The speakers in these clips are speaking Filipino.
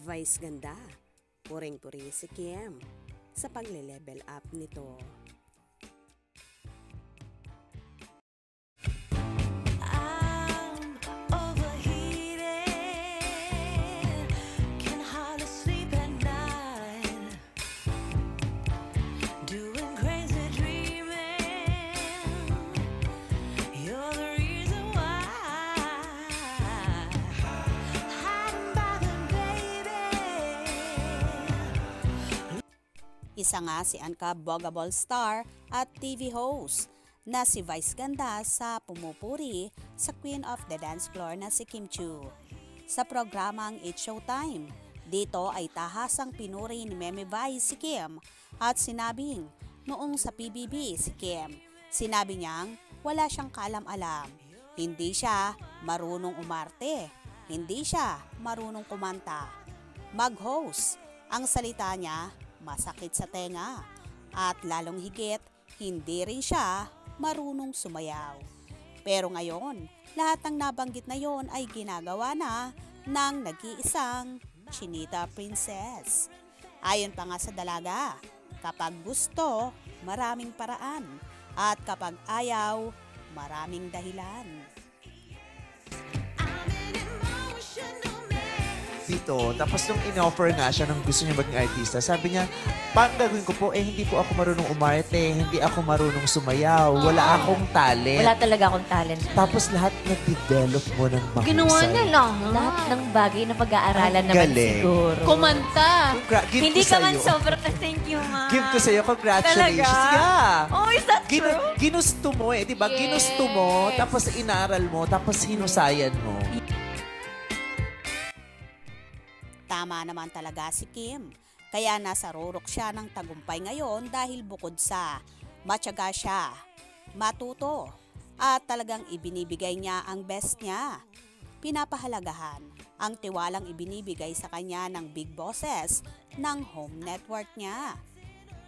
Vice ganda, puring-puri si Kim sa pagle-level up nito. Isa nga si unkaboggable star at TV host na si Vice ganda sa pumupuri sa Queen of the Dance Floor na si Kim Chiu. Sa programang It's Showtime, dito ay tahasang pinuri ni Meme Vice si Kim at sinabing noong sa PBB si Kim, sinabi niyang wala siyang kaalam-alam. Hindi siya marunong umarte, hindi siya marunong kumanta. Mag-host, ang salita niya masakit sa tenga at lalong higit hindi rin siya marunong sumayaw. Pero ngayon, lahat ng nabanggit na yon ay ginagawa na ng nag-iisang Chinita Princess. Ayon pa nga sa dalaga, kapag gusto, maraming paraan at kapag ayaw, maraming dahilan. Dito, tapos nung in-offer nga siya nung gusto niya maging artista, sabi niya, paano gagawin ko po? Hindi po ako marunong umarte, hindi ako marunong sumayaw, wala akong talent. Wala talaga akong talent. Tapos lahat na-develop mo ng mahusay. Ginawa niya lang. Lahat ng bagay na pag-aaralan naman galing. siguro. Kumanta. Give Hindi ko ka man sa'yo. sobrang thank you, ma. Give ko sa'yo, congratulations. Talaga? Yeah. Oh, is that true? Ginusto mo di ba? Yes. Ginusto mo, tapos inaral mo, tapos hinusayan mo. Tama naman talaga si Kim. Kaya nasa rurok siya ng tagumpay ngayon dahil bukod sa matyaga siya, matuto, at talagang ibinibigay niya ang best niya. Pinapahalagahan ang tiwalang ibinibigay sa kanya ng big bosses ng home network niya.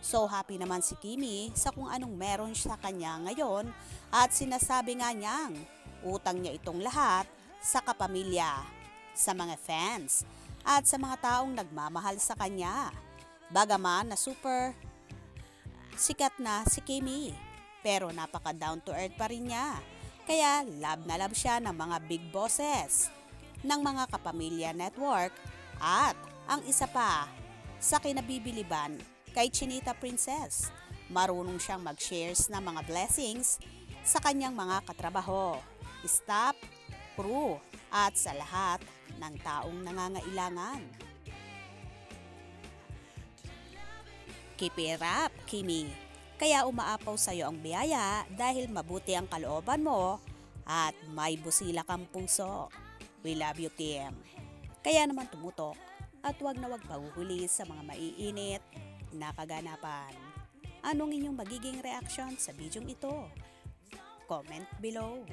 So happy naman si Kimi sa kung anong meron sa kanya ngayon at sinasabi nga niyang utang niya itong lahat sa kapamilya, sa mga fans, at sa mga taong nagmamahal sa kanya. Bagaman na super sikat na si Kimi, pero napaka down to earth pa rin niya. Kaya love na love siya ng mga big bosses, ng mga kapamilya network, at ang isa pa sa kinabibiliban kay Chinita Princess, marunong siyang mag-shares ng mga blessings sa kanyang mga katrabaho, staff, crew, at sa lahat ng taong nangangailangan. Keep it up, Kimi. Kaya umaapaw sa'yo ang biyaya dahil mabuti ang kalooban mo at may busila kang puso. We love you, Kim. Kaya naman tumutok at wag na wag pahuhuli sa mga maiinit na kaganapan. Anong inyong magiging reaction sa bidyong ito? Comment below.